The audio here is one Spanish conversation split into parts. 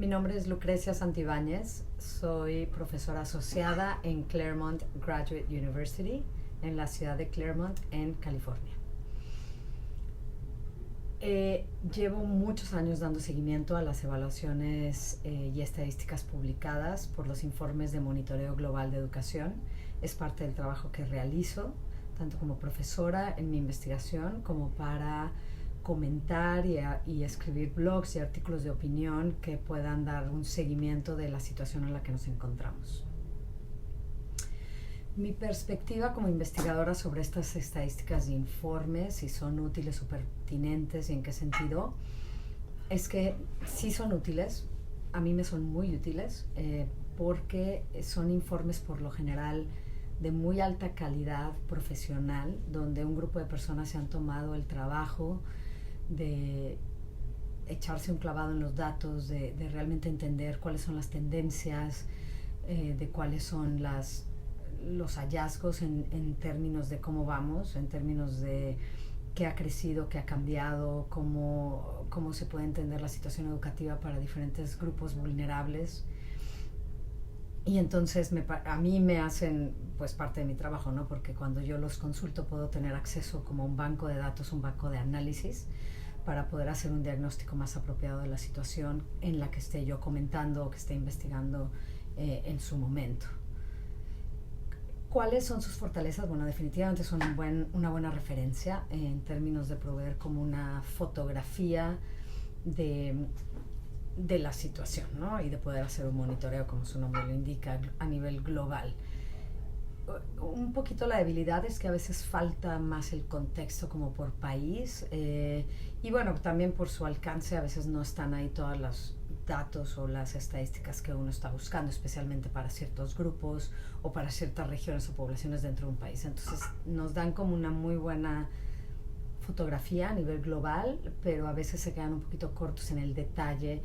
Mi nombre es Lucrecia Santibáñez, soy profesora asociada en Claremont Graduate University, en la ciudad de Claremont, en California. Llevo muchos años dando seguimiento a las evaluaciones y estadísticas publicadas por los informes de monitoreo global de educación. Es parte del trabajo que realizo, tanto como profesora en mi investigación, como para comentar y escribir blogs y artículos de opinión que puedan dar un seguimiento de la situación en la que nos encontramos. Mi perspectiva como investigadora sobre estas estadísticas e informes, si son útiles o pertinentes y en qué sentido, es que sí son útiles, a mí me son muy útiles, porque son informes por lo general de muy alta calidad profesional, donde un grupo de personas se han tomado el trabajo de echarse un clavado en los datos, de realmente entender cuáles son las tendencias, de cuáles son los hallazgos en términos de cómo vamos, en términos de qué ha crecido, qué ha cambiado, cómo se puede entender la situación educativa para diferentes grupos vulnerables. Y entonces a mí me hacen pues parte de mi trabajo, ¿no? Porque cuando yo los consulto puedo tener acceso como a un banco de datos, un banco de análisis, para poder hacer un diagnóstico más apropiado de la situación en la que esté yo comentando o que esté investigando en su momento. ¿Cuáles son sus fortalezas? Bueno, definitivamente son una buena referencia en términos de proveer como una fotografía de la situación, ¿no? Y de poder hacer un monitoreo, como su nombre lo indica, a nivel global. Un poquito la debilidad es que a veces falta más el contexto como por país, y bueno, también por su alcance a veces no están ahí todos los datos o las estadísticas que uno está buscando, especialmente para ciertos grupos o para ciertas regiones o poblaciones dentro de un país. Entonces nos dan como una muy buena fotografía a nivel global, pero a veces se quedan un poquito cortos en el detalle,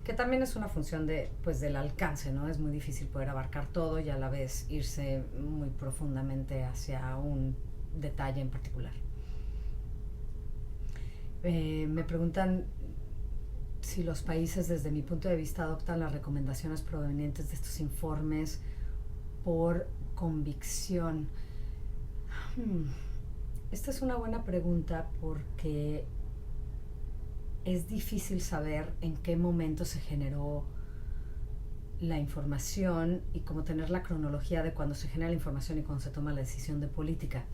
que también es una función del alcance, ¿no? Es muy difícil poder abarcar todo y a la vez irse muy profundamente hacia un detalle en particular. Me preguntan si los países, desde mi punto de vista, adoptan las recomendaciones provenientes de estos informes por convicción. Esta es una buena pregunta porque es difícil saber en qué momento se generó la información y cómo tener la cronología de cuando se genera la información y cuando se toma la decisión de política.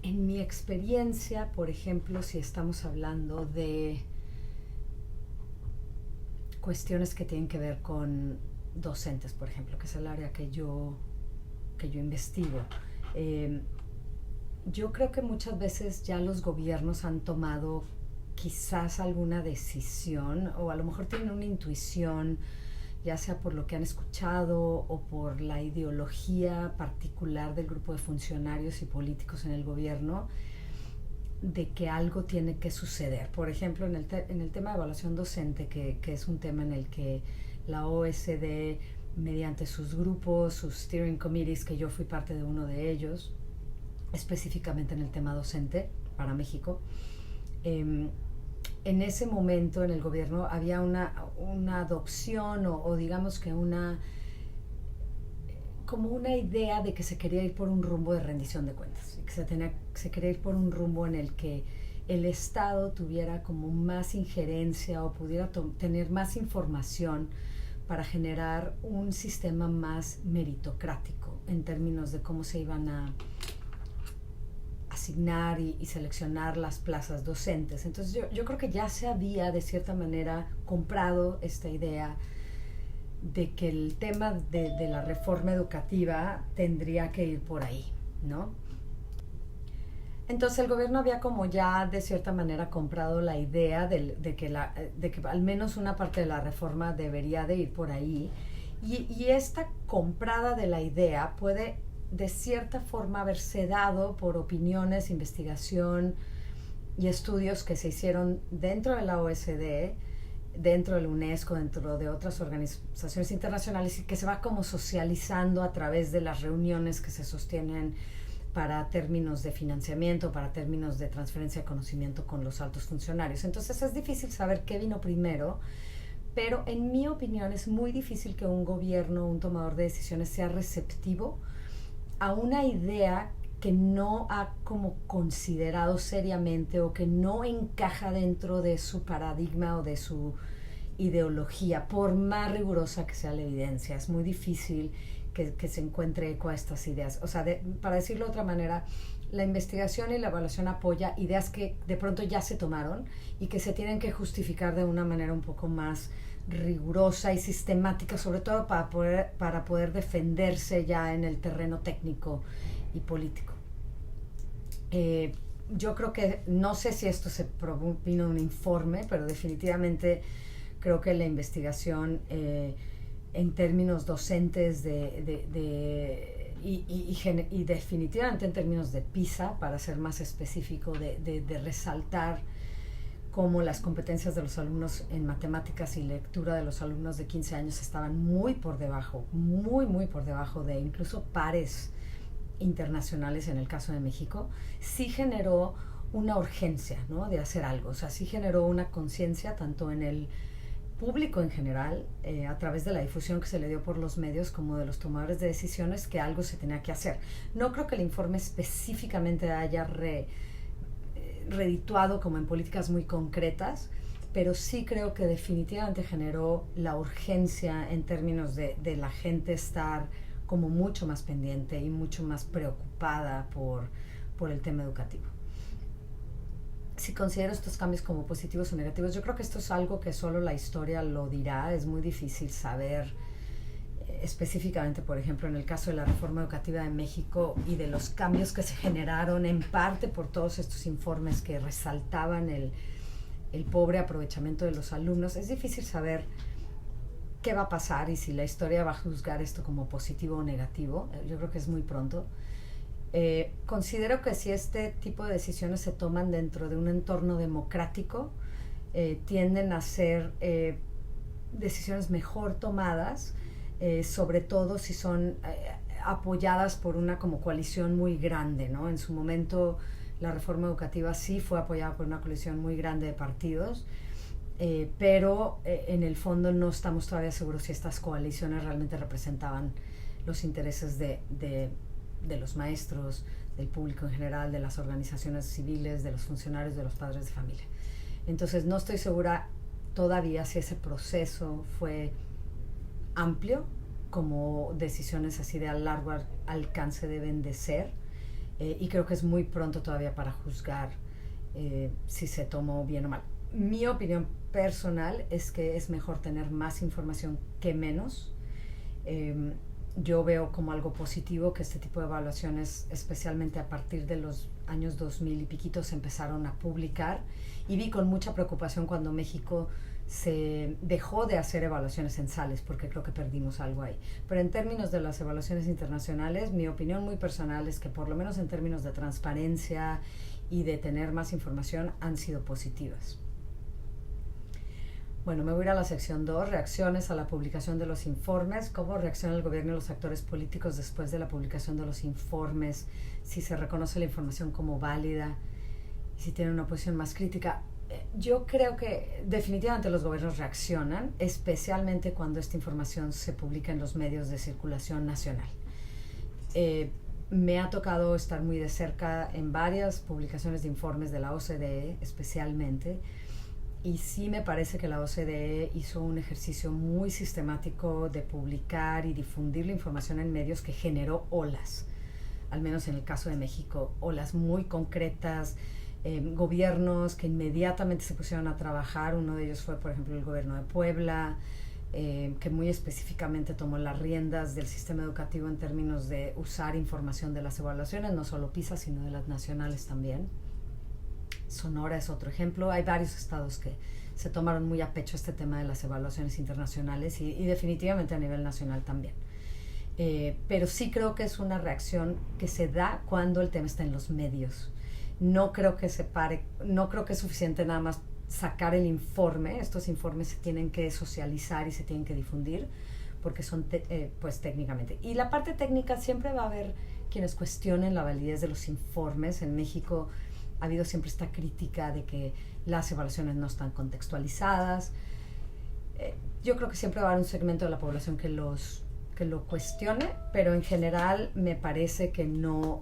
En mi experiencia, por ejemplo, si estamos hablando de cuestiones que tienen que ver con docentes, por ejemplo, que es el área que yo investigo, yo creo que muchas veces ya los gobiernos han tomado quizás alguna decisión, o a lo mejor tienen una intuición, ya sea por lo que han escuchado o por la ideología particular del grupo de funcionarios y políticos en el gobierno, de que algo tiene que suceder. Por ejemplo, en el tema de evaluación docente, que es un tema en el que la OECD, mediante sus grupos, sus steering committees, que yo fui parte de uno de ellos, específicamente en el tema docente para México, en ese momento en el gobierno había una adopción o digamos que como una idea de que se quería ir por un rumbo de rendición de cuentas, y que se quería ir por un rumbo en el que el Estado tuviera como más injerencia o pudiera tener más información para generar un sistema más meritocrático en términos de cómo se iban a asignar y seleccionar las plazas docentes. Entonces yo creo que ya se había de cierta manera comprado esta idea de que el tema de la reforma educativa tendría que ir por ahí, ¿no? Entonces el gobierno había como ya de cierta manera comprado la idea de que al menos una parte de la reforma debería de ir por ahí, y esta comprada de la idea puede de cierta forma haberse dado por opiniones, investigación y estudios que se hicieron dentro de la OECD, dentro de la UNESCO, dentro de otras organizaciones internacionales, y que se va como socializando a través de las reuniones que se sostienen para términos de financiamiento, para términos de transferencia de conocimiento con los altos funcionarios. Entonces es difícil saber qué vino primero, pero en mi opinión es muy difícil que un gobierno, un tomador de decisiones sea receptivo a una idea que no ha como considerado seriamente o que no encaja dentro de su paradigma o de su ideología, por más rigurosa que sea la evidencia. Es muy difícil que se encuentre eco a estas ideas. O sea, para decirlo de otra manera, la investigación y la evaluación apoya ideas que de pronto ya se tomaron y que se tienen que justificar de una manera un poco más rigurosa y sistemática, sobre todo para poder defenderse ya en el terreno técnico y político. Yo creo que, no sé si esto se vino en un informe, pero definitivamente creo que la investigación en términos docentes y definitivamente en términos de PISA, para ser más específico, de resaltar cómo las competencias de los alumnos en matemáticas y lectura de los alumnos de 15 años estaban muy por debajo, muy por debajo de incluso pares internacionales en el caso de México, sí generó una urgencia, ¿no?, de hacer algo. O sea, sí generó una conciencia tanto en el público en general, a través de la difusión que se le dio por los medios, como de los tomadores de decisiones, que algo se tenía que hacer. No creo que el informe específicamente haya redituado como en políticas muy concretas, pero sí creo que definitivamente generó la urgencia en términos de la gente estar como mucho más pendiente y mucho más preocupada por el tema educativo. Si considero estos cambios como positivos o negativos, yo creo que esto es algo que solo la historia lo dirá. Es muy difícil saber específicamente, por ejemplo, en el caso de la reforma educativa de México y de los cambios que se generaron en parte por todos estos informes que resaltaban el pobre aprovechamiento de los alumnos. Es difícil saber qué va a pasar y si la historia va a juzgar esto como positivo o negativo. Yo creo que es muy pronto. Considero que si este tipo de decisiones se toman dentro de un entorno democrático, tienden a ser decisiones mejor tomadas, sobre todo si son apoyadas por una como coalición muy grande, ¿no? En su momento la reforma educativa sí fue apoyada por una coalición muy grande de partidos, pero en el fondo no estamos todavía seguros si estas coaliciones realmente representaban los intereses de los maestros, del público en general, de las organizaciones civiles, de los funcionarios, de los padres de familia. Entonces no estoy segura todavía si ese proceso fue amplio, como decisiones así de a largo alcance deben de ser, y creo que es muy pronto todavía para juzgar si se tomó bien o mal. Mi opinión personal es que es mejor tener más información que menos. Yo veo como algo positivo que este tipo de evaluaciones, especialmente a partir de los años 2000 y piquitos, se empezaron a publicar, y vi con mucha preocupación cuando México se dejó de hacer evaluaciones censales, porque creo que perdimos algo ahí. Pero en términos de las evaluaciones internacionales, mi opinión muy personal es que por lo menos en términos de transparencia y de tener más información han sido positivas. Bueno, me voy a ir a la sección 2, reacciones a la publicación de los informes. ¿Cómo reacciona el gobierno y los actores políticos después de la publicación de los informes? Si se reconoce la información como válida y si tienen una posición más crítica. Yo creo que definitivamente los gobiernos reaccionan, especialmente cuando esta información se publica en los medios de circulación nacional. Me ha tocado estar muy de cerca en varias publicaciones de informes de la OCDE, especialmente, y sí me parece que la OCDE hizo un ejercicio muy sistemático de publicar y difundir la información en medios que generó olas, al menos en el caso de México, olas muy concretas, gobiernos que inmediatamente se pusieron a trabajar. Uno de ellos fue, por ejemplo, el gobierno de Puebla, que muy específicamente tomó las riendas del sistema educativo en términos de usar información de las evaluaciones, no solo PISA, sino de las nacionales también. Sonora es otro ejemplo. Hay varios estados que se tomaron muy a pecho este tema de las evaluaciones internacionales y definitivamente a nivel nacional también. Pero sí creo que es una reacción que se da cuando el tema está en los medios. No creo que no creo que es suficiente nada más sacar el informe. Estos informes se tienen que socializar y se tienen que difundir porque son pues técnicamente. Y la parte técnica, siempre va a haber quienes cuestionen la validez de los informes. En México ha habido siempre esta crítica de que las evaluaciones no están contextualizadas. Yo creo que siempre va a haber un segmento de la población que lo cuestione, pero en general me parece que no,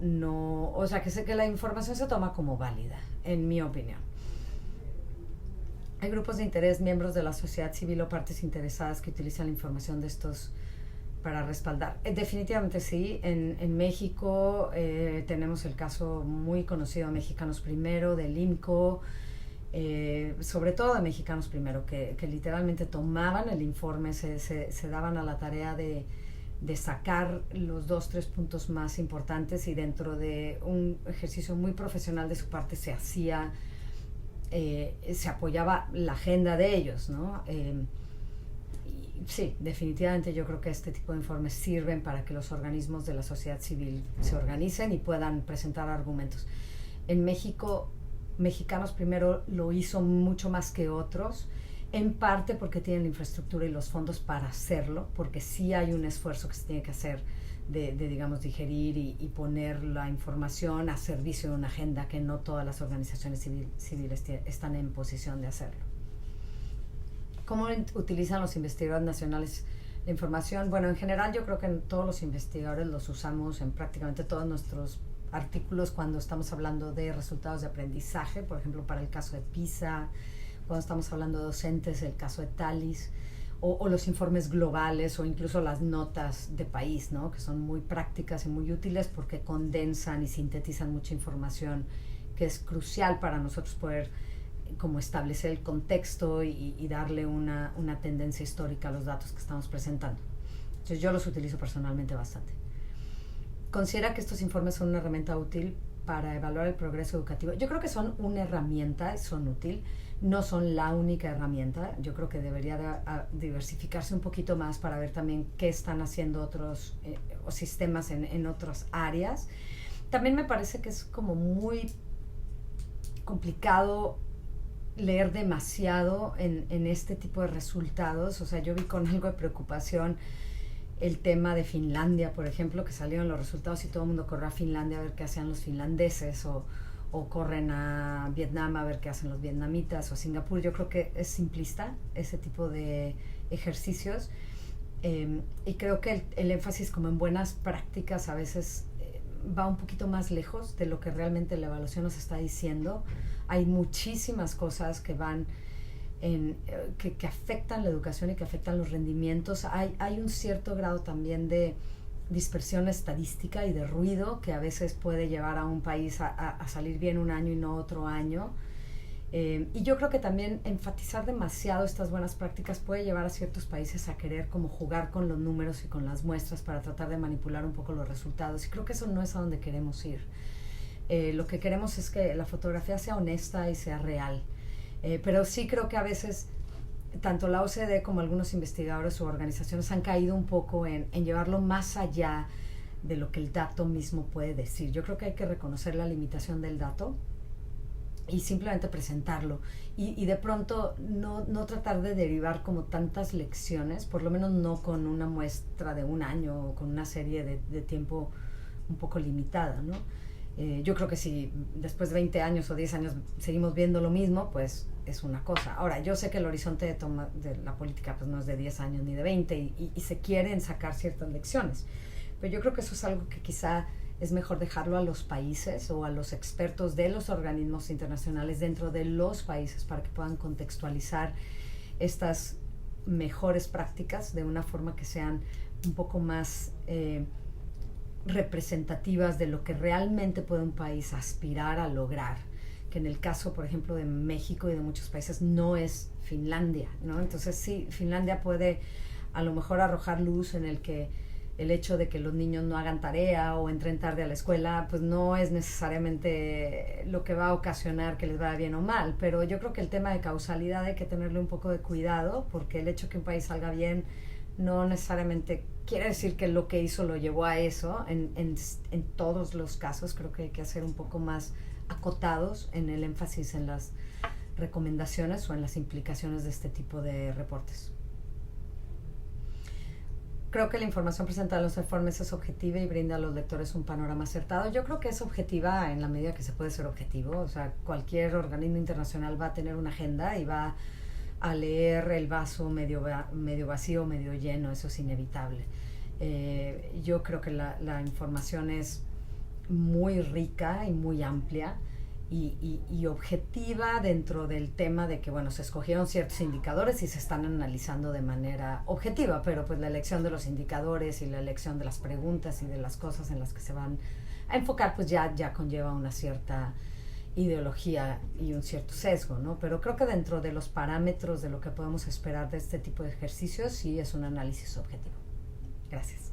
o sea, que sé que la información se toma como válida, en mi opinión. Hay grupos de interés, miembros de la sociedad civil o partes interesadas que utilizan la información de estos para respaldar. Definitivamente sí. En México tenemos el caso muy conocido de Mexicanos Primero, del IMCO, sobre todo de Mexicanos Primero, que literalmente tomaban el informe, se daban a la tarea de sacar los 2, 3 puntos más importantes, y dentro de un ejercicio muy profesional de su parte se hacía, se apoyaba la agenda de ellos, ¿no? Sí, definitivamente yo creo que este tipo de informes sirven para que los organismos de la sociedad civil se organicen y puedan presentar argumentos. En México, Mexicanos Primero lo hizo mucho más que otros, en parte porque tienen la infraestructura y los fondos para hacerlo, porque sí hay un esfuerzo que se tiene que hacer de digamos, digerir y poner la información a servicio de una agenda que no todas las organizaciones civiles están en posición de hacerlo. ¿Cómo utilizan los investigadores nacionales la información? Bueno, en general yo creo que todos los investigadores los usamos en prácticamente todos nuestros artículos cuando estamos hablando de resultados de aprendizaje, por ejemplo, para el caso de PISA, cuando estamos hablando de docentes, el caso de TALIS, o los informes globales, o incluso las notas de país, ¿no? Que son muy prácticas y muy útiles porque condensan y sintetizan mucha información que es crucial para nosotros poder como establecer el contexto y darle una tendencia histórica a los datos que estamos presentando. Entonces yo los utilizo personalmente bastante. ¿Considera que estos informes son una herramienta útil para evaluar el progreso educativo? Yo creo que son una herramienta, son útil, no son la única herramienta. Yo creo que debería diversificarse un poquito más para ver también qué están haciendo otros sistemas en otras áreas. También me parece que es como muy complicado leer demasiado en este tipo de resultados. O sea, yo vi con algo de preocupación el tema de Finlandia, por ejemplo, que salieron los resultados y todo el mundo corrió a Finlandia a ver qué hacían los finlandeses, o corren a Vietnam a ver qué hacen los vietnamitas, o a Singapur. Yo creo que es simplista ese tipo de ejercicios, y creo que el énfasis como en buenas prácticas a veces va un poquito más lejos de lo que realmente la evaluación nos está diciendo. Hay muchísimas cosas que van que afectan la educación y que afectan los rendimientos. Hay un cierto grado también de dispersión estadística y de ruido que a veces puede llevar a un país a salir bien un año y no otro año. Y yo creo que también enfatizar demasiado estas buenas prácticas puede llevar a ciertos países a querer como jugar con los números y con las muestras para tratar de manipular un poco los resultados. Y creo que eso no es a donde queremos ir. Lo que queremos es que la fotografía sea honesta y sea real. Pero sí creo que a veces tanto la OCDE como algunos investigadores o organizaciones han caído un poco en llevarlo más allá de lo que el dato mismo puede decir. Yo creo que hay que reconocer la limitación del dato y simplemente presentarlo, y de pronto no tratar de derivar como tantas lecciones, por lo menos no con una muestra de un año o con una serie de tiempo un poco limitada, ¿no? Yo creo que si después de 20 años o 10 años seguimos viendo lo mismo, pues es una cosa. Ahora, yo sé que el horizonte de la política pues no es de 10 años ni de 20, y se quieren sacar ciertas lecciones, pero yo creo que eso es algo que quizá es mejor dejarlo a los países o a los expertos de los organismos internacionales dentro de los países para que puedan contextualizar estas mejores prácticas de una forma que sean un poco más representativas de lo que realmente puede un país aspirar a lograr, que en el caso, por ejemplo, de México y de muchos países no es Finlandia, ¿no? Entonces sí, Finlandia puede a lo mejor arrojar luz en el que el hecho de que los niños no hagan tarea o entren tarde a la escuela, pues no es necesariamente lo que va a ocasionar que les vaya bien o mal, pero yo creo que el tema de causalidad hay que tenerle un poco de cuidado, porque el hecho que un país salga bien no necesariamente quiere decir que lo que hizo lo llevó a eso. En todos los casos creo que hay que ser un poco más acotados en el énfasis en las recomendaciones o en las implicaciones de este tipo de reportes. Creo que la información presentada en los informes es objetiva y brinda a los lectores un panorama acertado. Yo creo que es objetiva en la medida que se puede ser objetivo. O sea, cualquier organismo internacional va a tener una agenda y va a leer el vaso medio vacío, medio lleno, eso es inevitable. Yo creo que la información es muy rica y muy amplia y objetiva dentro del tema de que, bueno, se escogieron ciertos indicadores y se están analizando de manera objetiva, pero pues la elección de los indicadores y la elección de las preguntas y de las cosas en las que se van a enfocar, pues ya conlleva una cierta ideología y un cierto sesgo, ¿no? Pero creo que dentro de los parámetros de lo que podemos esperar de este tipo de ejercicios, sí es un análisis objetivo. Gracias.